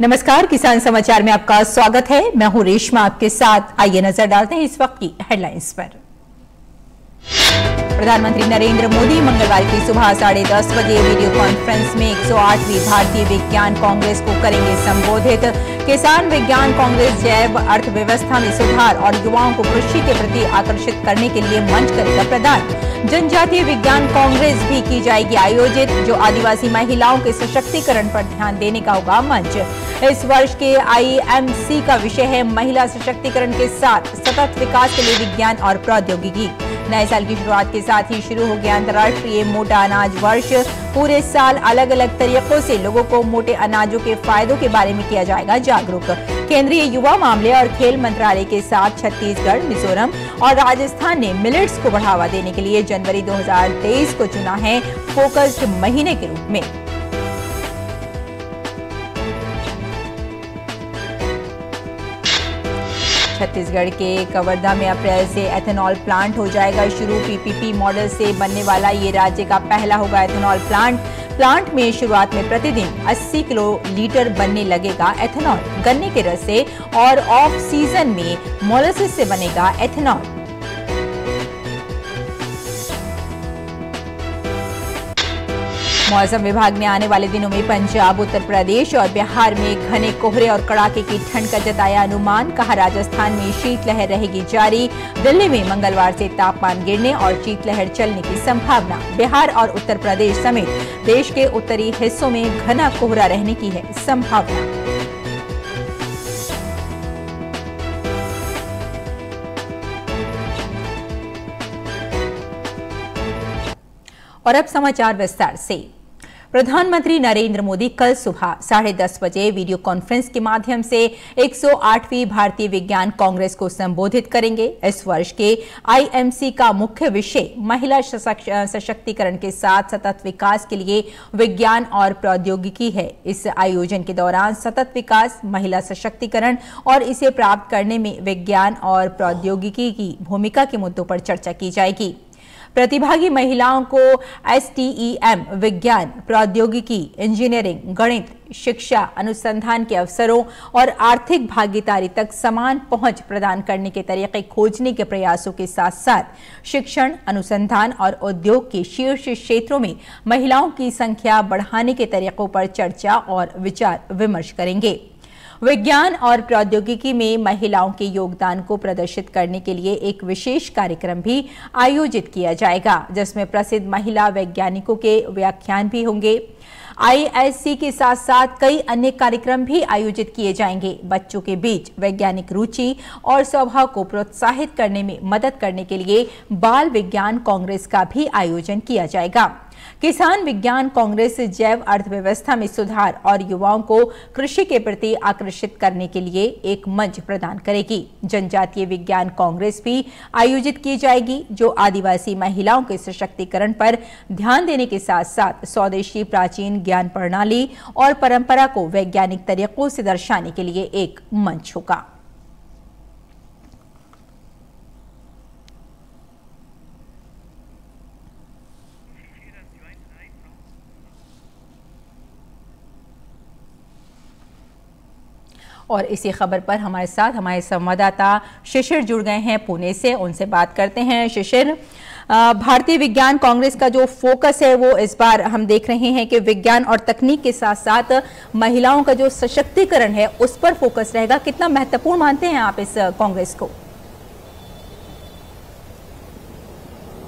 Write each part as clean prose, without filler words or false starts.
नमस्कार, किसान समाचार में आपका स्वागत है। मैं हूं रेशमा आपके साथ। आइए नजर डालते हैं इस वक्त की हेडलाइंस पर। प्रधानमंत्री नरेंद्र मोदी मंगलवार की सुबह 10:30 बजे वीडियो कॉन्फ्रेंस में 108वीं भारतीय विज्ञान कांग्रेस को करेंगे संबोधित। किसान विज्ञान कांग्रेस जैव अर्थव्यवस्था में सुधार और युवाओं को कृषि के प्रति आकर्षित करने के लिए मंच करेगा प्रदान। जनजातीय विज्ञान कांग्रेस भी की जाएगी आयोजित, जो आदिवासी महिलाओं के सशक्तिकरण पर ध्यान देने का होगा मंच। इस वर्ष के IMC का विषय है महिला सशक्तिकरण के साथ सतत विकास के लिए विज्ञान और प्रौद्योगिकी। नए साल की शुरुआत के साथ ही शुरू हो गया अंतर्राष्ट्रीय मोटा अनाज वर्ष। पूरे साल अलग अलग तरीकों से लोगों को मोटे अनाजों के फायदों के बारे में किया जाएगा जागरूक। केंद्रीय युवा मामले और खेल मंत्रालय के साथ छत्तीसगढ़, मिजोरम और राजस्थान ने मिलेट्स को बढ़ावा देने के लिए जनवरी 2023 को चुना है फोकस्ड महीने के रूप में। छत्तीसगढ़ के कवर्धा में अप्रैल से एथेनॉल प्लांट हो जाएगा शुरू। PPP मॉडल से बनने वाला ये राज्य का पहला होगा एथेनॉल प्लांट में शुरुआत में प्रतिदिन 80 किलोलीटर बनने लगेगा एथेनॉल। गन्ने के रस से और ऑफ सीजन में मोलासिस से बनेगा एथेनॉल। मौसम विभाग ने आने वाले दिनों में पंजाब, उत्तर प्रदेश और बिहार में घने कोहरे और कड़ाके की ठंड का जताया अनुमान। कहा राजस्थान में शीतलहर रहेगी जारी। दिल्ली में मंगलवार से तापमान गिरने और शीतलहर चलने की संभावना। बिहार और उत्तर प्रदेश समेत देश के उत्तरी हिस्सों में घना कोहरा रहने की है संभावना। और अब समाचार विस्तार से। प्रधानमंत्री नरेंद्र मोदी कल सुबह 10:30 बजे वीडियो कॉन्फ्रेंस के माध्यम से 108वीं भारतीय विज्ञान कांग्रेस को संबोधित करेंगे। इस वर्ष के IMC का मुख्य विषय महिला सशक्तिकरण के साथ सतत विकास के लिए विज्ञान और प्रौद्योगिकी है। इस आयोजन के दौरान सतत विकास, महिला सशक्तिकरण और इसे प्राप्त करने में विज्ञान और प्रौद्योगिकी की भूमिका के मुद्दों पर चर्चा की जाएगी। प्रतिभागी महिलाओं को STEM, विज्ञान, प्रौद्योगिकी, इंजीनियरिंग, गणित, शिक्षा, अनुसंधान के अवसरों और आर्थिक भागीदारी तक समान पहुंच प्रदान करने के तरीके खोजने के प्रयासों के साथ साथ शिक्षण, अनुसंधान और उद्योग के शीर्ष क्षेत्रों में महिलाओं की संख्या बढ़ाने के तरीकों पर चर्चा और विचार विमर्श करेंगे। विज्ञान और प्रौद्योगिकी में महिलाओं के योगदान को प्रदर्शित करने के लिए एक विशेष कार्यक्रम भी आयोजित किया जाएगा, जिसमें प्रसिद्ध महिला वैज्ञानिकों के व्याख्यान भी होंगे। ISC के साथ साथ कई अन्य कार्यक्रम भी आयोजित किए जाएंगे। बच्चों के बीच वैज्ञानिक रुचि और स्वभाव को प्रोत्साहित करने में मदद करने के लिए बाल विज्ञान कांग्रेस का भी आयोजन किया जाएगा। किसान विज्ञान कांग्रेस जैव अर्थव्यवस्था में सुधार और युवाओं को कृषि के प्रति आकर्षित करने के लिए एक मंच प्रदान करेगी। जनजातीय विज्ञान कांग्रेस भी आयोजित की जाएगी, जो आदिवासी महिलाओं के सशक्तिकरण पर ध्यान देने के साथ साथ स्वदेशी प्राचीन ज्ञान प्रणाली और परंपरा को वैज्ञानिक तरीकों से दर्शाने के लिए एक मंच होगा। और इसी खबर पर हमारे साथ हमारे संवाददाता शिशिर जुड़ गए हैं पुणे से। उनसे बात करते हैं। शिशिर, भारतीय विज्ञान कांग्रेस का जो फोकस है वो इस बार हम देख रहे हैं कि विज्ञान और तकनीक के साथ साथ महिलाओं का जो सशक्तिकरण है उस पर फोकस रहेगा। कितना महत्वपूर्ण मानते हैं आप इस कांग्रेस को?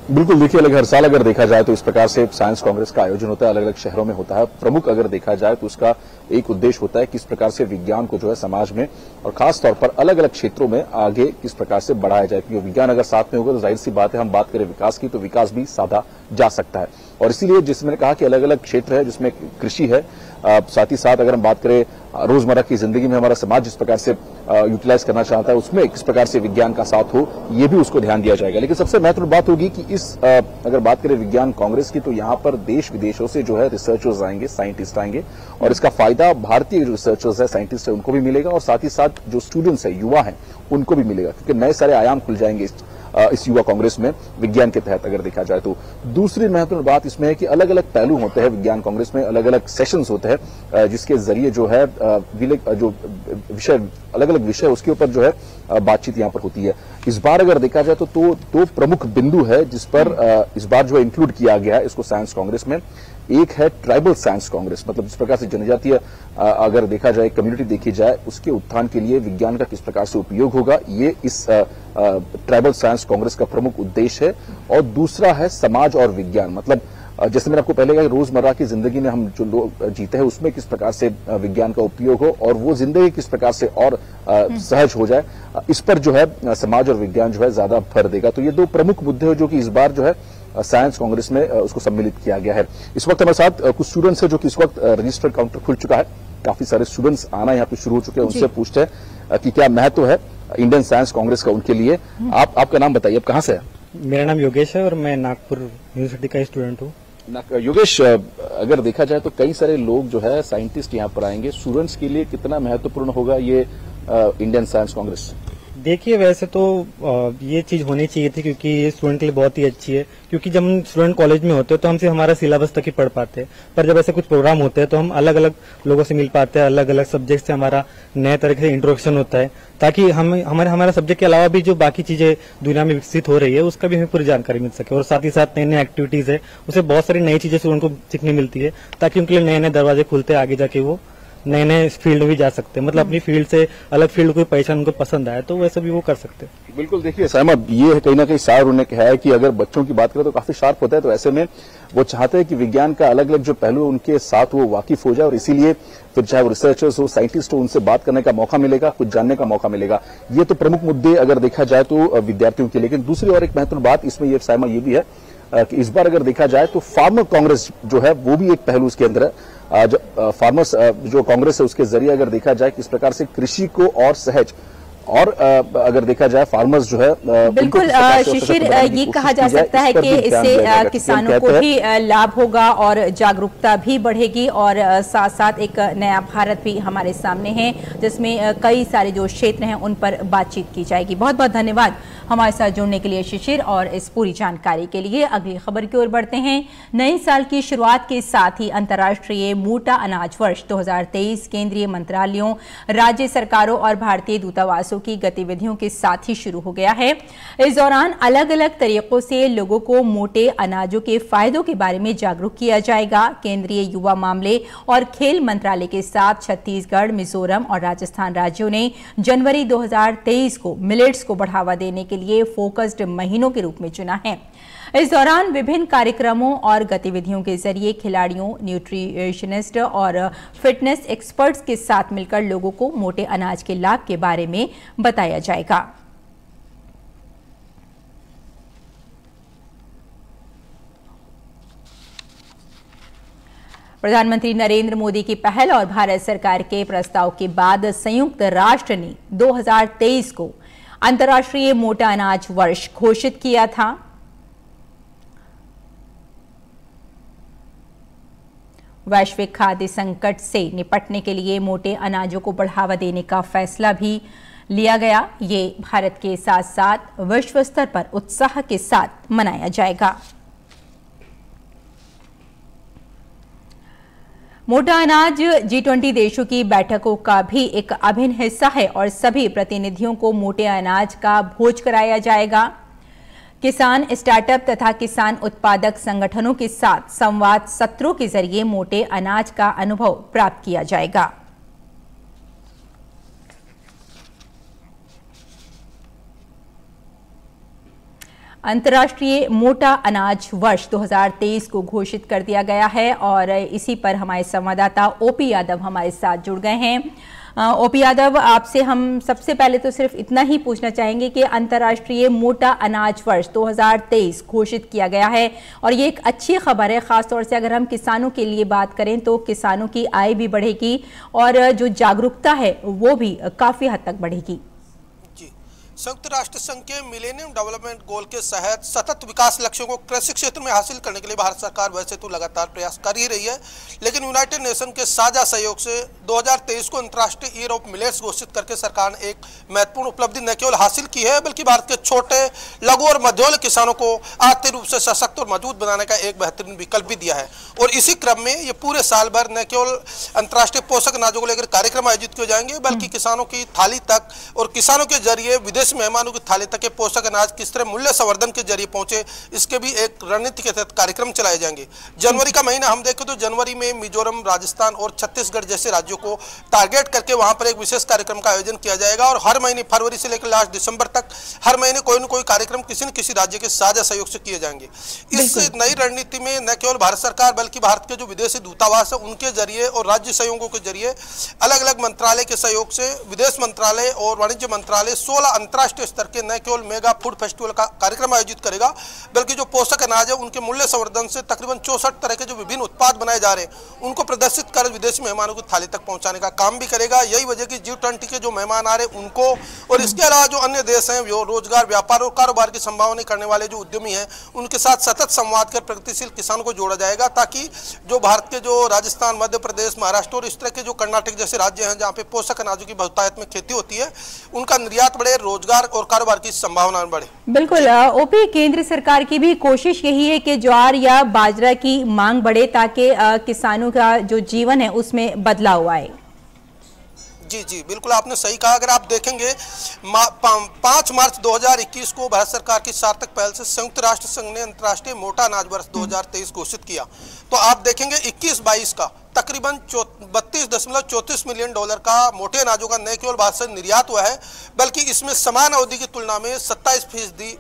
बिल्कुल, देखिए हर साल अगर देखा जाए तो इस प्रकार से साइंस कांग्रेस का आयोजन होता है, अलग अलग शहरों में होता है। प्रमुख अगर देखा जाए तो उसका एक उद्देश्य होता है किस प्रकार से विज्ञान को जो है समाज में और खास तौर पर अलग अलग क्षेत्रों में आगे किस प्रकार से बढ़ाया जाए। क्योंकि विज्ञान अगर साथ में होगा तो जाहिर सी बात है, हम बात करें विकास की तो विकास भी साधा जा सकता है। और इसीलिए जिसमें कहा कि अलग अलग क्षेत्र है जिसमें कृषि है, साथ ही साथ अगर हम बात करें रोजमर्रा की जिंदगी में हमारा समाज जिस प्रकार से यूटिलाइज करना चाहता है उसमें किस प्रकार से विज्ञान का साथ हो, ये भी उसको ध्यान दिया जाएगा। लेकिन सबसे महत्वपूर्ण बात होगी कि इस अगर बात करें विज्ञान कांग्रेस की तो यहाँ पर देश विदेशों से जो है रिसर्चर्स आएंगे, साइंटिस्ट आएंगे और इसका फायदा भारतीय जो रिसर्चर्स है, साइंटिस्ट है, उनको भी मिलेगा और साथ ही साथ जो स्टूडेंट्स है, युवा है, उनको भी मिलेगा। क्योंकि नए सारे आयाम खुल जाएंगे इस युवा कांग्रेस में विज्ञान के तहत अगर देखा जाए तो। दूसरी महत्वपूर्ण बात इसमें है कि अलग अलग पहलू होते हैं विज्ञान कांग्रेस में, अलग अलग सेशंस होते हैं जिसके जरिए जो है जो विषय अलग अलग विषय उसके ऊपर जो है बातचीत यहां पर होती है। इस बार अगर देखा जाए तो दो प्रमुख बिंदु है जिस पर इस बार जो इंक्लूड किया गया है इसको साइंस कांग्रेस में। एक है ट्राइबल साइंस कांग्रेस, मतलब जिस प्रकार से जनजातीय अगर देखा जाए कम्युनिटी देखी जाए उसके उत्थान के लिए विज्ञान का किस प्रकार से उपयोग होगा, ये इस ट्राइबल साइंस कांग्रेस का प्रमुख उद्देश्य है। और दूसरा है समाज और विज्ञान, मतलब जैसे मैंने आपको पहले कहा रोजमर्रा की जिंदगी में हम जो लोग जीते हैं उसमें किस प्रकार से विज्ञान का उपयोग हो और वो जिंदगी किस प्रकार से और सहज हो जाए, इस पर जो है समाज और विज्ञान जो है ज्यादा भर देगा। तो ये दो प्रमुख मुद्दे हैं जो कि इस बार जो है साइंस कांग्रेस में उसको सम्मिलित किया गया है। इस वक्त हमारे साथ कुछ स्टूडेंट्स हैं जो कि इस वक्त रजिस्टर्ड काउंटर खुल चुका है, काफी सारे स्टूडेंट्स आना यहाँ पे शुरू हो चुके हैं, उनसे पूछते हैं कि क्या महत्व है इंडियन साइंस कांग्रेस का उनके लिए। आपका नाम बताइए, आप कहाँ से हैं? मेरा नाम योगेश है और मैं नागपुर यूनिवर्सिटी का स्टूडेंट हूँ। योगेश, अगर देखा जाए तो कई सारे लोग जो है साइंटिस्ट यहाँ पर आएंगे, स्टूडेंट्स के लिए कितना महत्वपूर्ण होगा ये इंडियन साइंस कांग्रेस? देखिए, वैसे तो ये चीज होनी चाहिए थी क्योंकि ये स्टूडेंट के लिए बहुत ही अच्छी है, क्योंकि जब हम स्टूडेंट कॉलेज में होते हैं तो हम सिर्फ हमारा सिलेबस तक ही पढ़ पाते हैं, पर जब ऐसे कुछ प्रोग्राम होते हैं तो हम अलग अलग लोगों से मिल पाते हैं, अलग अलग सब्जेक्ट से हमारा नए तरीके से इंट्रोडक्शन होता है, ताकि हमारा सब्जेक्ट के अलावा भी जो बाकी चीजें दुनिया में विकसित हो रही है उसका भी हमें पूरी जानकारी मिल सके। और साथ ही साथ नई नई एक्टिविटीज है, उसे बहुत सारी नई चीजें स्टूडेंट को सीखने मिलती है, ताकि उनके लिए नए नए दरवाजे खुलते हैं, आगे जाके वो नए नए फील्ड में भी जा सकते हैं, मतलब अपनी फील्ड से अलग फील्ड को पहचान उनको पसंद आए तो वैसे भी वो कर सकते हैं। बिल्कुल, देखिए साइमा, ये कहीं ना कहीं सार उन्होंने कहा है कि अगर बच्चों की बात करें तो काफी शार्प होता है, तो ऐसे में वो चाहते हैं कि विज्ञान का अलग अलग जो पहलू उनके साथ वो वाकिफ हो जाए और इसीलिए फिर चाहे वो रिसर्चर्स हो, साइंटिस्ट हो, उनसे बात करने का मौका मिलेगा, कुछ जानने का मौका मिलेगा। ये तो प्रमुख मुद्दे अगर देखा जाए तो विद्यार्थियों के। लेकिन दूसरी और एक महत्वपूर्ण बात इसमें ये साइमा ये भी है कि इस बार अगर देखा जाए तो फार्मर कांग्रेस जो है वो भी एक पहलू इसके अंदर है। फार्मर्स जो कांग्रेस है उसके जरिए अगर देखा जाए किस प्रकार से कृषि को और सहज और अगर देखा जाए फार्मर्स जो है बिल्कुल शिशिर, ये कहा जा सकता है कि इससे किसानों को भी लाभ होगा और जागरूकता भी बढ़ेगी और साथ साथ एक नया भारत भी हमारे सामने है जिसमें कई सारे जो क्षेत्र हैं उन पर बातचीत की जाएगी। बहुत बहुत धन्यवाद हमारे साथ जुड़ने के लिए शिशिर और इस पूरी जानकारी के लिए। अगली खबर की ओर बढ़ते हैं। नए साल की शुरुआत के साथ ही अंतर्राष्ट्रीय मोटा अनाज वर्ष 2023 केंद्रीय मंत्रालयों, राज्य सरकारों और भारतीय दूतावासों की गतिविधियों के साथ ही शुरू हो गया है। इस दौरान अलग अलग तरीकों से लोगों को मोटे अनाजों के फायदों के बारे में जागरूक किया जाएगा। केंद्रीय युवा मामले और खेल मंत्रालय के साथ छत्तीसगढ़, मिजोरम और राजस्थान राज्यों ने जनवरी 2023 को मिलेट्स को बढ़ावा देने के लिए फोकस्ड महीनों के रूप में चुना है। इस दौरान विभिन्न कार्यक्रमों और गतिविधियों के जरिए खिलाड़ियों, न्यूट्रिशनिस्ट और फिटनेस एक्सपर्ट्स के साथ मिलकर लोगों को मोटे अनाज के लाभ के बारे में बताया जाएगा। प्रधानमंत्री नरेंद्र मोदी की पहल और भारत सरकार के प्रस्ताव के बाद संयुक्त राष्ट्र ने 2023 को अंतर्राष्ट्रीय मोटा अनाज वर्ष घोषित किया था। वैश्विक खाद्य संकट से निपटने के लिए मोटे अनाजों को बढ़ावा देने का फैसला भी लिया गया। ये भारत के साथ साथ विश्व स्तर पर उत्साह के साथ मनाया जाएगा। मोटा अनाज G20 देशों की बैठकों का भी एक अभिन्न हिस्सा है और सभी प्रतिनिधियों को मोटे अनाज का भोज कराया जाएगा। किसान स्टार्टअप तथा किसान उत्पादक संगठनों के साथ संवाद सत्रों के जरिए मोटे अनाज का अनुभव प्राप्त किया जाएगा। अंतर्राष्ट्रीय मोटा अनाज वर्ष 2023 को घोषित कर दिया गया है और इसी पर हमारे संवाददाता ओपी यादव हमारे साथ जुड़ गए हैं। ओपी यादव, आपसे हम सबसे पहले तो सिर्फ इतना ही पूछना चाहेंगे कि अंतर्राष्ट्रीय मोटा अनाज वर्ष 2023 घोषित किया गया है और ये एक अच्छी खबर है, खासतौर से अगर हम किसानों के लिए बात करें तो किसानों की आय भी बढ़ेगी और जो जागरूकता है वो भी काफी हद तक बढ़ेगी। संयुक्त राष्ट्र संघ के मिलेनियम डेवलपमेंट गोल के तहत सतत विकास लक्ष्यों को कृषि क्षेत्र में हासिल करने के लिए भारत सरकार वैसे तो लगातार प्रयास कर ही रही है, लेकिन यूनाइटेड नेशन के साझा सहयोग से 2023 को अंतर्राष्ट्रीय ईयर ऑफ मिलेट्स घोषित करके सरकार ने एक महत्वपूर्ण उपलब्धि न केवल हासिल की है, बल्कि भारत के छोटे, लघु और मध्यम किसानों को आर्थिक रूप से सशक्त और मजबूत बनाने का एक बेहतरीन विकल्प भी दिया है। और इसी क्रम में ये पूरे साल भर न केवल अंतर्राष्ट्रीय पोषक अनाजों को लेकर कार्यक्रम आयोजित किए जाएंगे, बल्कि किसानों की थाली तक और किसानों के जरिए विदेशी मेहमानों की थाली तक के पोषक अनाज किस तरह मूल्य संवर्धन के जरिए पहुंचे, इसके भी एक रणनीति के तहत कार्यक्रम चलाए जाएंगे। जनवरी का महीना हम देखें तो जनवरी में मिजोरम, राजस्थान और छत्तीसगढ़ जैसे राज्यों को टारगेट करके वहां पर एक विशेष कार्यक्रम का आयोजन किया जाएगा और हर महीने फरवरी से लेकर लास्ट दिसंबर तक हर महीने कोई न कोई कार्यक्रम किसी न किसी राज्य के साझा सहयोग से किए जाएंगे। इस नई रणनीति में न केवल भारत सरकार बल्कि भारत के जो विदेशी दूतावास है उनके जरिए और राज्य सहयोगों के जरिए अलग अलग मंत्रालय के सहयोग से विदेश मंत्रालय और वाणिज्य मंत्रालय 16 अंतर्राष्ट्रीय स्तर के न केवल मेगा फूड फेस्टिवल का कार्यक्रम आयोजित करेगा, बल्कि जो पोषक अनाज है उनके मूल्य संवर्धन से तकरीबन 64 तरह के जो विभिन्न उत्पाद बनाए जा रहे हैं उनको प्रदर्शित कर विदेशी मेहमानों की थाली तक पहुंचाने का काम भी करेगा। यही वजह की G20 के जो मेहमान आ रहे हैं उनको और इसके अलावा जो अन्य देश हैं जो रोजगार, व्यापार और कारोबार की संभावना करने वाले जो उद्यमी हैं उनके साथ सतत संवाद कर प्रगतिशील किसानों को जोड़ा जाएगा, ताकि जो भारत के जो राजस्थान, मध्य प्रदेश, महाराष्ट्र और इस तरह के जो कर्नाटक जैसे राज्य हैं जहाँ पे पोषक अनाजों की बहुतायत में खेती होती है उनका निर्यात बढ़े, रोजगार और कारोबार की संभावना बढ़े। बिल्कुल ओपी, केंद्र सरकार की भी कोशिश यही है कि ज्वार या बाजरा की मांग बढ़े ताकि किसानों का जो जीवन है उसमें बदलाव आए। जी बिल्कुल आपने सही कहा। अगर आप देखेंगे 5 मार्च 2021 को भारत सरकार की सार्थक पहल से संयुक्त राष्ट्र संघ ने अंतर्राष्ट्रीय मोटा अनाज वर्ष 2023 घोषित किया, तो आप देखेंगे 21-22 का तकरीबन $32.34 मिलियन का मोटे अनाजों का न केवल भारत से निर्यात हुआ है, बल्कि इसमें समान अवधि की तुलना में 27%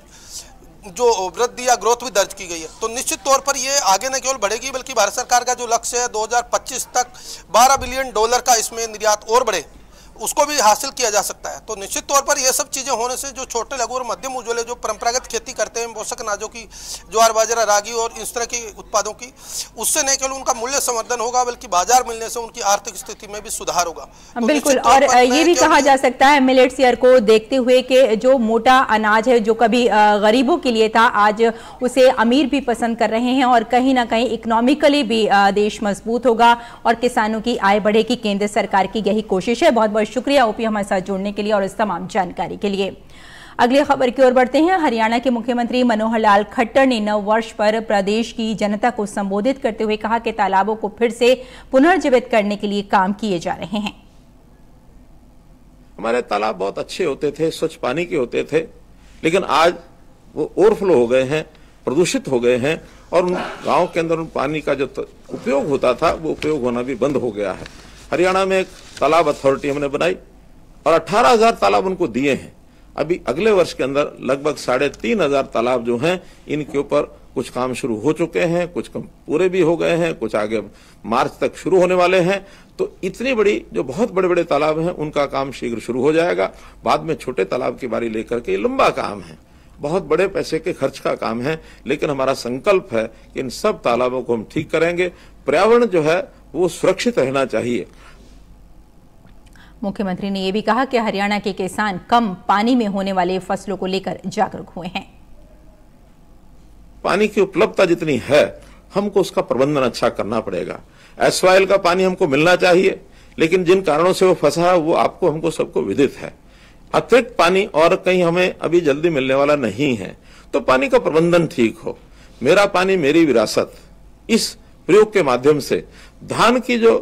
जो वृद्धि या ग्रोथ भी दर्ज की गई है। तो निश्चित तौर पर ये आगे न केवल बढ़ेगी बल्कि भारत सरकार का जो लक्ष्य है 2025 तक $12 बिलियन का इसमें निर्यात और बढ़े, उसको भी हासिल किया जा सकता है। तो निश्चित तौर पर ये सब चीजें होने से जो छोटे, लघु और मध्यम उज्ज्वले जो परंपरागत खेती करते हैं पोषक अनाजों की, ज्वार, बाजरा, रागी और इस तरह के उत्पादों की, उससे न केवल उनका मूल्य संवर्धन होगा बल्कि बाजार मिलने से उनकी आर्थिक स्थिति में भी सुधार होगा। तो बिल्कुल, और ये भी कहा जा सकता है मिलेट्स ईयर को देखते हुए कि जो मोटा अनाज है जो कभी गरीबों के लिए था आज उसे अमीर भी पसंद कर रहे हैं और कहीं ना कहीं इकोनॉमिकली भी देश मजबूत होगा और किसानों की आय बढ़ेगी। केंद्र सरकार की यही कोशिश है। बहुत बहुत शुक्रिया ओपी हमारे साथ जुड़ने के लिए और इस तमाम जानकारी के लिए। अगली खबर की ओर बढ़ते हैं। हरियाणा के मुख्यमंत्री मनोहर लाल खट्टर ने नव वर्ष पर प्रदेश की जनता को संबोधित करते हुए कहा कि तालाबों को फिर से पुनर्जीवित करने के लिए काम किए जा रहे हैं। हमारे तालाब बहुत अच्छे होते थे, स्वच्छ पानी के होते थे, लेकिन आज वो ओवरफ्लो हो गए हैं, प्रदूषित हो गए हैं और गांव के अंदर उन पानी का जो उपयोग होता था वो उपयोग होना भी बंद हो गया है। हरियाणा में एक तालाब अथॉरिटी हमने बनाई और 18,000 तालाब उनको दिए हैं। अभी अगले वर्ष के अंदर लगभग 3,500 तालाब जो हैं इनके ऊपर कुछ काम शुरू हो चुके हैं, कुछ काम पूरे भी हो गए हैं, कुछ आगे मार्च तक शुरू होने वाले हैं। तो इतनी बड़ी जो बहुत बड़े बड़े तालाब हैं उनका काम शीघ्र शुरू हो जाएगा। बाद में छोटे तालाब की बारी लेकर के लंबा काम है, बहुत बड़े पैसे के खर्च का काम है, लेकिन हमारा संकल्प है कि इन सब तालाबों को हम ठीक करेंगे। पर्यावरण जो है वो सुरक्षित रहना चाहिए। मुख्यमंत्री ने यह भी कहा कि हरियाणा के किसान कम पानी में होने वाले फसलों को लेकर जागरूक हुए हैं। पानी की उपलब्धता जितनी है हमको उसका प्रबंधन अच्छा करना पड़ेगा। एसवाइल का पानी हमको मिलना चाहिए, लेकिन जिन कारणों से वो फंसा है वो आपको हमको सबको विदित है। अतिरिक्त पानी और कहीं हमें अभी जल्दी मिलने वाला नहीं है, तो पानी का प्रबंधन ठीक हो। मेरा पानी मेरी विरासत, इस प्रयोग के माध्यम से धान की जो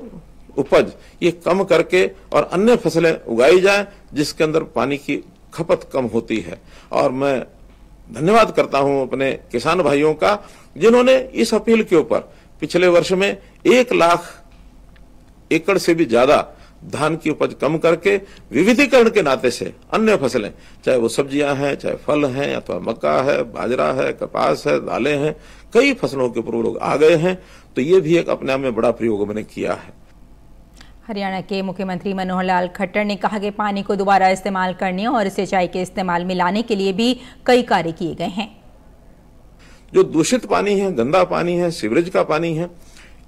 उपज ये कम करके और अन्य फसलें उगाई जाएं जिसके अंदर पानी की खपत कम होती है। और मैं धन्यवाद करता हूं अपने किसान भाइयों का जिन्होंने इस अपील के ऊपर पिछले वर्ष में 1 लाख एकड़ से भी ज्यादा धान की उपज कम करके विविधीकरण के नाते से अन्य फसलें, चाहे वो सब्जियां हैं, चाहे फल हैं, अथवा मक्का है, बाजरा है, कपास है, दालें हैं, कई फसलों के ऊपर लोग आ गए हैं। तो ये भी एक अपने आप में बड़ा प्रयोग मैंने किया है। हरियाणा के मुख्यमंत्री मनोहर लाल खट्टर ने कहा कि पानी को दोबारा इस्तेमाल करने और सिंचाई के इस्तेमाल में लाने के लिए भी कई कार्य किए गए हैं। जो दूषित पानी है, गंदा पानी है, सीवरेज का पानी है,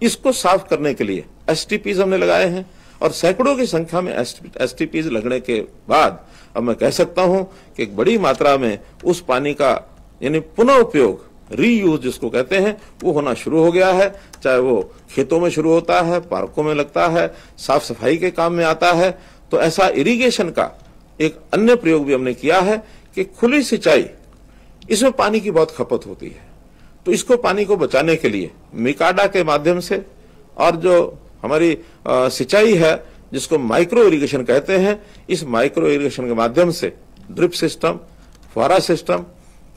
इसको साफ करने के लिए STPs हमने लगाए हैं। और सैकड़ों की संख्या में STPs लगने के बाद अब मैं कह सकता हूं कि एक बड़ी मात्रा में उस पानी का यानी पुनः उपयोग, रीयूज जिसको कहते हैं, वो होना शुरू हो गया है। चाहे वो खेतों में शुरू होता है, पार्कों में लगता है, साफ सफाई के काम में आता है। तो ऐसा इरिगेशन का एक अन्य प्रयोग भी हमने किया है कि खुली सिंचाई, इसमें पानी की बहुत खपत होती है। तो इसको पानी को बचाने के लिए मिकाडा के माध्यम से और जो हमारी सिंचाई है जिसको माइक्रो इरिगेशन कहते हैं, इस माइक्रो इरिगेशन के माध्यम से ड्रिप सिस्टम, फुहारा सिस्टम,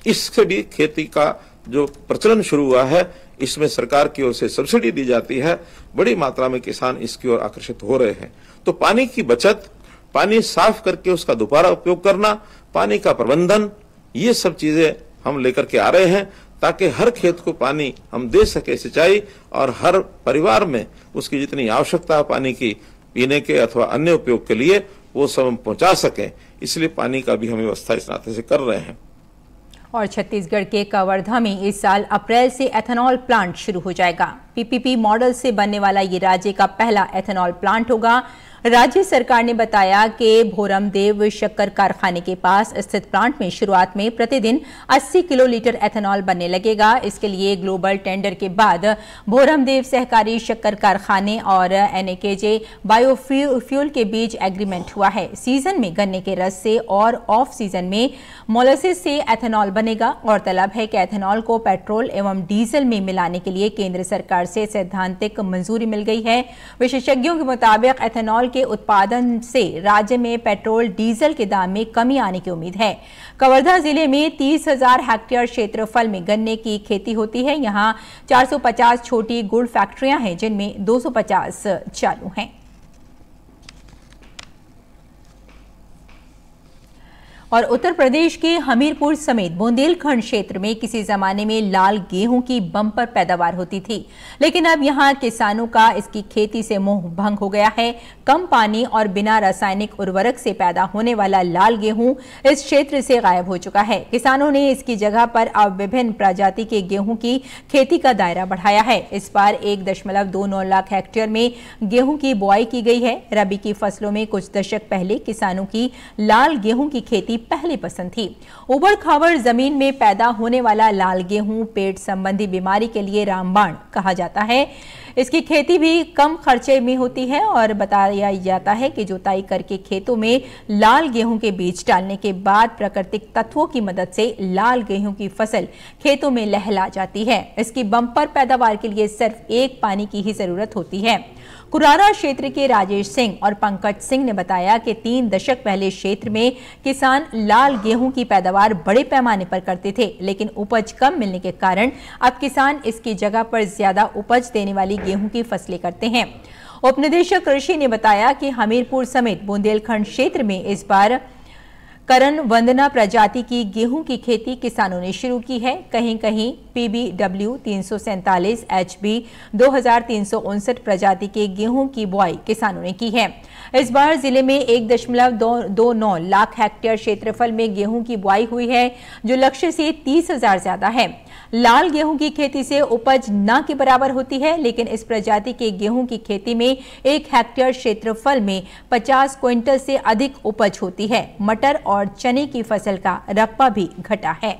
इससे भी खेती का जो प्रचलन शुरू हुआ है, इसमें सरकार की ओर से सब्सिडी दी जाती है। बड़ी मात्रा में किसान इसकी ओर आकर्षित हो रहे हैं। तो पानी की बचत, पानी साफ करके उसका दोबारा उपयोग करना, पानी का प्रबंधन, ये सब चीजें हम लेकर के आ रहे हैं ताकि हर खेत को पानी हम दे सके सिंचाई, और हर परिवार में उसकी जितनी आवश्यकता है पानी की पीने के अथवा अन्य उपयोग के लिए, वो सब हम पहुंचा सकें। इसलिए पानी का भी हम व्यवस्था इस नाते से कर रहे हैं। और छत्तीसगढ़ के कवर्धा में इस साल अप्रैल से एथेनॉल प्लांट शुरू हो जाएगा। PPP मॉडल से बनने वाला ये राज्य का पहला एथेनॉल प्लांट होगा। राज्य सरकार ने बताया कि भोरमदेव शक्कर कारखाने के पास स्थित प्लांट में शुरुआत में प्रतिदिन 80 किलोलीटर एथेनॉल बनने लगेगा। इसके लिए ग्लोबल टेंडर के बाद भोरमदेव सहकारी शक्कर कारखाने और NAKJ बायोफ्यूल के बीच एग्रीमेंट हुआ है। सीजन में गन्ने के रस से और ऑफ सीजन में मोलासिस से एथेनॉल बनेगा। गौरतलब है कि एथेनॉल को पेट्रोल एवं डीजल में मिलाने के लिए केंद्र सरकार से सैद्धांतिक मंजूरी मिल गई है। विशेषज्ञों के मुताबिक एथेनॉल के उत्पादन से राज्य में पेट्रोल डीजल के दाम में कमी आने की उम्मीद है। कवर्धा जिले में 30,000 हेक्टेयर क्षेत्रफल में गन्ने की खेती होती है। यहाँ 450 छोटी गुड़ फैक्ट्रियां हैं जिनमें 250 चालू हैं। और उत्तर प्रदेश के हमीरपुर समेत बुंदेलखंड क्षेत्र में किसी जमाने में लाल गेहूं की बम्पर पैदावार होती थी, लेकिन अब यहां किसानों का इसकी खेती से मोह भंग हो गया है। कम पानी और बिना रासायनिक उर्वरक से पैदा होने वाला लाल गेहूं इस क्षेत्र से गायब हो चुका है। किसानों ने इसकी जगह पर अब विभिन्न प्रजाति के गेहूं की खेती का दायरा बढ़ाया है। इस बार 1.29 लाख हेक्टेयर में गेहूं की बुआई की गई है। रबी की फसलों में कुछ दशक पहले किसानों की लाल गेहूं की खेती पहली पसंद थी। उबड़ खाबड़ जमीन में पैदा होने वाला लाल गेहूं पेट संबंधी बीमारी के लिए रामबाण कहा जाता है। इसकी खेती भी कम खर्चे में होती है और बताया जाता है कि जुताई करके खेतों में लाल गेहूं के बीज डालने के बाद प्राकृतिक तत्वों की मदद से लाल गेहूं की फसल खेतों में लहला जाती है। इसकी बम्पर पैदावार के लिए सिर्फ एक पानी की ही जरूरत होती है। कुरारा क्षेत्र के राजेश सिंह और पंकज सिंह ने बताया कि 3 दशक पहले क्षेत्र में किसान लाल गेहूं की पैदावार बड़े पैमाने पर करते थे, लेकिन उपज कम मिलने के कारण अब किसान इसकी जगह पर ज्यादा उपज देने वाली गेहूं की फसलें करते हैं। उप निदेशक कृषि ने बताया कि हमीरपुर समेत बुंदेलखंड क्षेत्र में इस बार करण वंदना प्रजाति की गेहूं की खेती किसानों ने शुरू की है। कहीं कहीं PBW 347 HB 2359 प्रजाति के गेहूं की बुआई किसानों ने की है। इस बार जिले में 1.29 लाख हेक्टेयर क्षेत्रफल में गेहूं की बुआई हुई है, जो लक्ष्य से 30,000 ज्यादा है। लाल गेहूं की खेती से उपज न के बराबर होती है, लेकिन इस प्रजाति के गेहूं की खेती में 1 हेक्टेयर क्षेत्रफल में 50 क्विंटल से अधिक उपज होती है। मटर और चने की फसल का रकबा भी घटा है।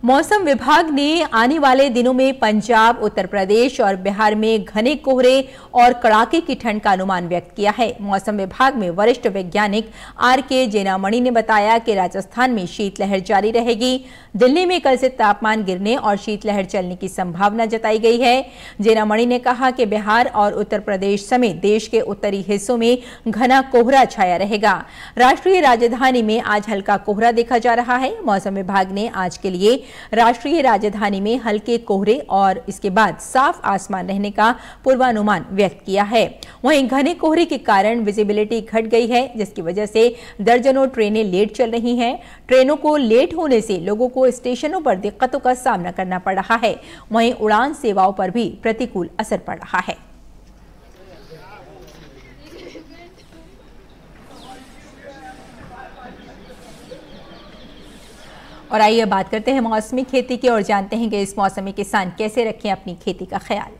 मौसम विभाग ने आने वाले दिनों में पंजाब, उत्तर प्रदेश और बिहार में घने कोहरे और कड़ाके की ठंड का अनुमान व्यक्त किया है। मौसम विभाग में वरिष्ठ वैज्ञानिक RK जेनामणि ने बताया कि राजस्थान में शीतलहर जारी रहेगी। दिल्ली में कल से तापमान गिरने और शीतलहर चलने की संभावना जताई गई है। जेनामणि ने कहा कि बिहार और उत्तर प्रदेश समेत देश के उत्तरी हिस्सों में घना कोहरा छाया रहेगा। राष्ट्रीय राजधानी में आज हल्का कोहरा देखा जा रहा है। मौसम विभाग ने आज के लिए राष्ट्रीय राजधानी में हल्के कोहरे और इसके बाद साफ आसमान रहने का पूर्वानुमान व्यक्त किया है। वहीं घने कोहरे के कारण विजिबिलिटी घट गई है, जिसकी वजह से दर्जनों ट्रेनें लेट चल रही हैं। ट्रेनों को लेट होने से लोगों को स्टेशनों पर दिक्कतों का सामना करना पड़ रहा है। वहीं उड़ान सेवाओं पर भी प्रतिकूल असर पड़ रहा है। और आइए बात करते हैं मौसमी खेती की और जानते हैं कि इस मौसम में किसान कैसे रखें अपनी खेती का ख्याल।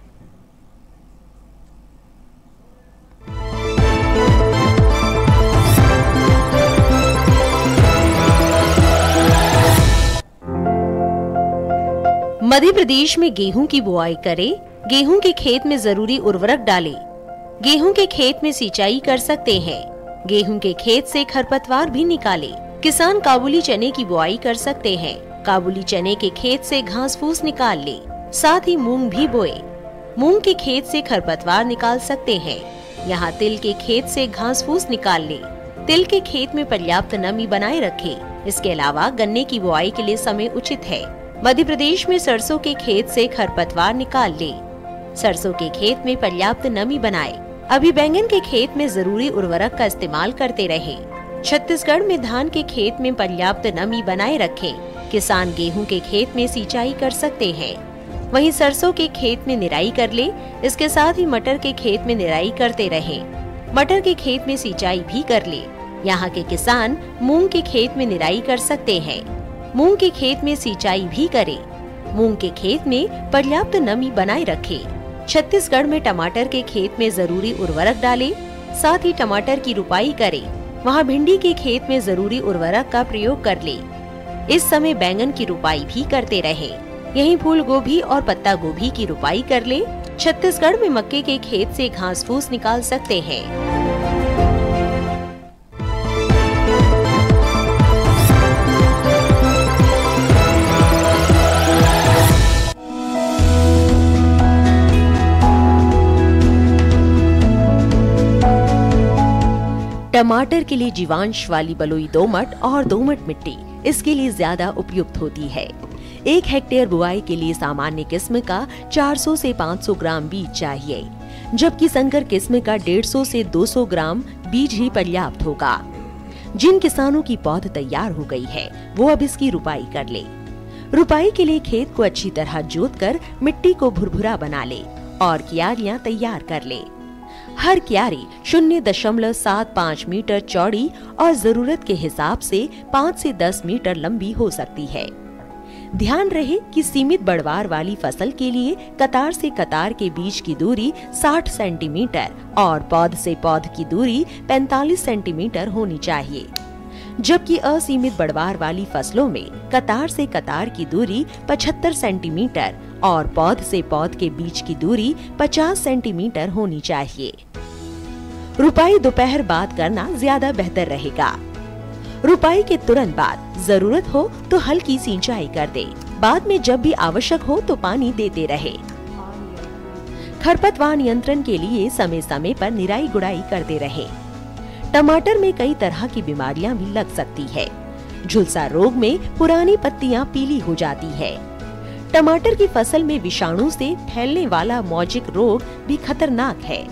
मध्य प्रदेश में गेहूं की बुआई करें, गेहूं के खेत में जरूरी उर्वरक डालें। गेहूं के खेत में सिंचाई कर सकते हैं। गेहूं के खेत से खरपतवार भी निकालें। किसान काबुली चने की बुआई कर सकते हैं। काबुली चने के खेत से घास फूस निकाल ले। साथ ही मूंग भी बोए। मूंग के खेत से खरपतवार निकाल सकते हैं। यहाँ तिल के खेत से घास फूस निकाल ले। तिल के खेत में पर्याप्त नमी बनाए रखें। इसके अलावा गन्ने की बुआई के लिए समय उचित है। मध्य प्रदेश में सरसों के खेत से खरपतवार निकाल ले। सरसों के खेत में पर्याप्त नमी बनाए। अभी बैंगन के खेत में जरूरी उर्वरक का इस्तेमाल करते रहे। छत्तीसगढ़ में धान के खेत में पर्याप्त नमी बनाए रखें। किसान गेहूं के खेत में सिंचाई कर सकते हैं। वहीं सरसों के खेत में निराई कर ले। इसके साथ ही मटर के खेत में निराई करते रहें। मटर के खेत में सिंचाई भी कर ले। यहाँ के किसान मूंग के खेत में निराई कर सकते हैं। मूंग के खेत में सिंचाई भी करें। मूंग के खेत में पर्याप्त नमी बनाए रखें। छत्तीसगढ़ में टमाटर के खेत में जरूरी उर्वरक डालें। साथ ही टमाटर की रुपाई करें। वहाँ भिंडी के खेत में जरूरी उर्वरक का प्रयोग कर ले। इस समय बैंगन की रुपाई भी करते रहे। यहीं फूल गोभी और पत्ता गोभी की रुपाई कर ले। छत्तीसगढ़ में मक्के के खेत से घास फूस निकाल सकते हैं। टमाटर के लिए जीवांश वाली बलुई दोमट और दोमट मिट्टी इसके लिए ज्यादा उपयुक्त होती है। 1 हेक्टेयर बुआई के लिए सामान्य किस्म का 400 से 500 ग्राम बीज चाहिए, जबकि संकर किस्म का 150 से 200 ग्राम बीज ही पर्याप्त होगा। जिन किसानों की पौध तैयार हो गई है वो अब इसकी रुपाई कर ले। रुपाई के लिए खेत को अच्छी तरह जोतकर मिट्टी को भुरभुरा बना ले और क्यारियां तैयार कर ले। हर क्यारी 0.75 मीटर चौड़ी और जरूरत के हिसाब से 5 से 10 मीटर लंबी हो सकती है। ध्यान रहे कि सीमित बढ़वार वाली फसल के लिए कतार से कतार के बीच की दूरी 60 सेंटीमीटर और पौध से पौध की दूरी 45 सेंटीमीटर होनी चाहिए, जबकि असीमित बढ़वार वाली फसलों में कतार से कतार की दूरी 75 सेंटीमीटर और पौध से पौध के बीच की दूरी 50 सेंटीमीटर होनी चाहिए। रुपाई दोपहर बाद करना ज्यादा बेहतर रहेगा। रुपाई के तुरंत बाद जरूरत हो तो हल्की सिंचाई कर दे। बाद में जब भी आवश्यक हो तो पानी देते रहे। खरपतवार नियंत्रण के लिए समय समय पर निराई गुड़ाई करते रहे। टमाटर में कई तरह की बीमारियां भी लग सकती है। झुलसा रोग में पुरानी पत्तियां पीली हो जाती है। टमाटर की फसल में विषाणु से फैलने वाला मौजिक रोग भी खतरनाक है।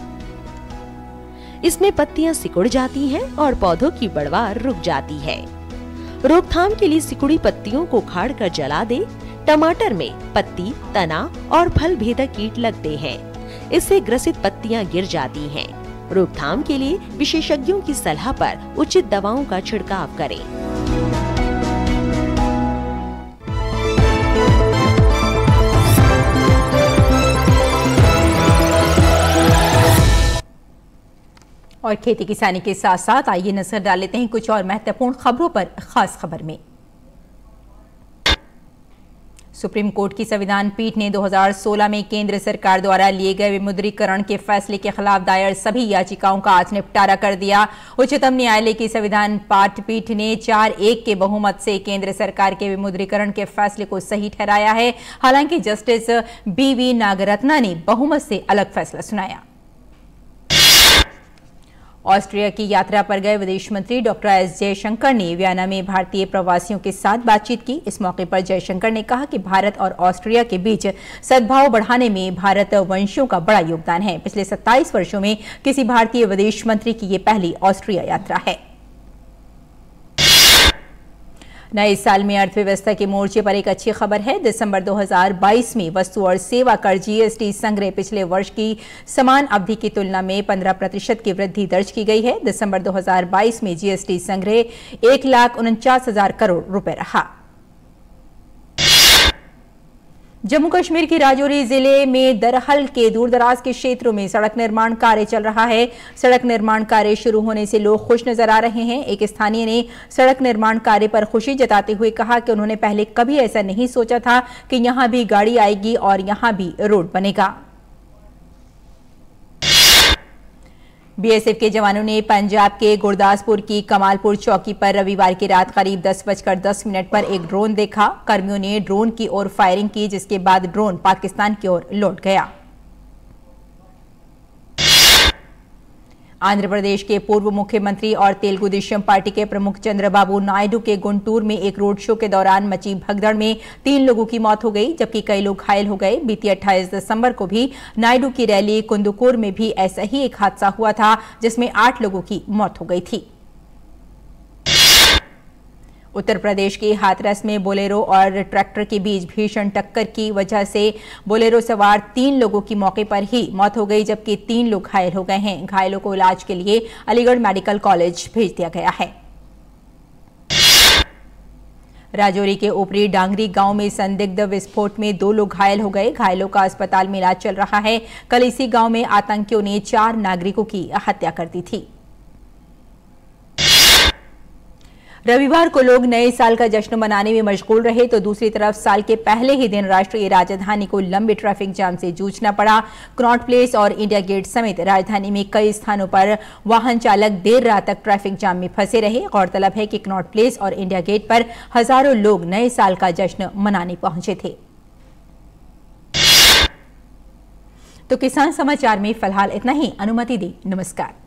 इसमें पत्तियां सिकुड़ जाती हैं और पौधों की बढ़वार रुक जाती है। रोकथाम के लिए सिकुड़ी पत्तियों को उखाड़कर जला दे। टमाटर में पत्ती, तना और फल भेदक कीट लगते हैं। इससे ग्रसित पत्तियां गिर जाती हैं। रोकथाम के लिए विशेषज्ञों की सलाह पर उचित दवाओं का छिड़काव करें। और खेती किसानी के साथ साथ आइए नजर डाल लेते हैं कुछ और महत्वपूर्ण खबरों पर। खास खबर में सुप्रीम कोर्ट की संविधान पीठ ने 2016 में केंद्र सरकार द्वारा लिए गए विमुद्रीकरण के फैसले के खिलाफ दायर सभी याचिकाओं का आज निपटारा कर दिया। उच्चतम न्यायालय की संविधान पीठ ने 4-1 के बहुमत से केंद्र सरकार के विमुद्रीकरण के फैसले को सही ठहराया है। हालांकि जस्टिस BV नागरत्ना ने बहुमत से अलग फैसला सुनाया। ऑस्ट्रिया की यात्रा पर गए विदेश मंत्री डॉक्टर एस जयशंकर ने वियना में भारतीय प्रवासियों के साथ बातचीत की। इस मौके पर जयशंकर ने कहा कि भारत और ऑस्ट्रिया के बीच सद्भाव बढ़ाने में भारत वंशियों का बड़ा योगदान है। पिछले 27 वर्षों में किसी भारतीय विदेश मंत्री की ये पहली ऑस्ट्रिया यात्रा है। नए साल में अर्थव्यवस्था के मोर्चे पर एक अच्छी खबर है। दिसंबर 2022 में वस्तु और सेवा कर GST संग्रह पिछले वर्ष की समान अवधि की तुलना में 15% की वृद्धि दर्ज की गई है। दिसंबर 2022 में GST संग्रह 1,49,000 करोड़ रुपए रहा। जम्मू कश्मीर के राजौरी जिले में दरहल के दूरदराज के क्षेत्रों में सड़क निर्माण कार्य चल रहा है। सड़क निर्माण कार्य शुरू होने से लोग खुश नजर आ रहे हैं। एक स्थानीय ने सड़क निर्माण कार्य पर खुशी जताते हुए कहा कि उन्होंने पहले कभी ऐसा नहीं सोचा था कि यहां भी गाड़ी आएगी और यहां भी रोड बनेगा। बीएसएफ के जवानों ने पंजाब के गुरदासपुर की कमालपुर चौकी पर रविवार की रात करीब 10:10 पर एक ड्रोन देखा। कर्मियों ने ड्रोन की ओर फायरिंग की, जिसके बाद ड्रोन पाकिस्तान की ओर लौट गया। आंध्र प्रदेश के पूर्व मुख्यमंत्री और तेलुगु देशम पार्टी के प्रमुख चंद्रबाबू नायडू के गुंटूर में एक रोड शो के दौरान मची भगदड़ में 3 लोगों की मौत हो गई, जबकि कई लोग घायल हो गए। बीती 28 दिसंबर को भी नायडू की रैली कुंदुकुर में भी ऐसा ही एक हादसा हुआ था, जिसमें 8 लोगों की मौत हो गई थी। उत्तर प्रदेश के हाथरस में बोलेरो और ट्रैक्टर के बीच भीषण टक्कर की वजह से बोलेरो सवार 3 लोगों की मौके पर ही मौत हो गई, जबकि 3 लोग घायल हो गए हैं। घायलों को इलाज के लिए अलीगढ़ मेडिकल कॉलेज भेज दिया गया है। राजौरी के ऊपरी डांगरी गांव में संदिग्ध विस्फोट में 2 लोग घायल हो गए। घायलों का अस्पताल में इलाज चल रहा है। कल इसी गांव में आतंकियों ने 4 नागरिकों की हत्या कर दी थी। रविवार को लोग नए साल का जश्न मनाने में मशगूल रहे, तो दूसरी तरफ साल के पहले ही दिन राष्ट्रीय राजधानी को लंबे ट्रैफिक जाम से जूझना पड़ा। कनॉट प्लेस और इंडिया गेट समेत राजधानी में कई स्थानों पर वाहन चालक देर रात तक ट्रैफिक जाम में फंसे रहे। गौरतलब है कि कनॉट प्लेस और इंडिया गेट पर हजारों लोग नए साल का जश्न मनाने पहुंचे थे। तो किसान समाचार में फिलहाल इतना ही। अनुमति दी, नमस्कार।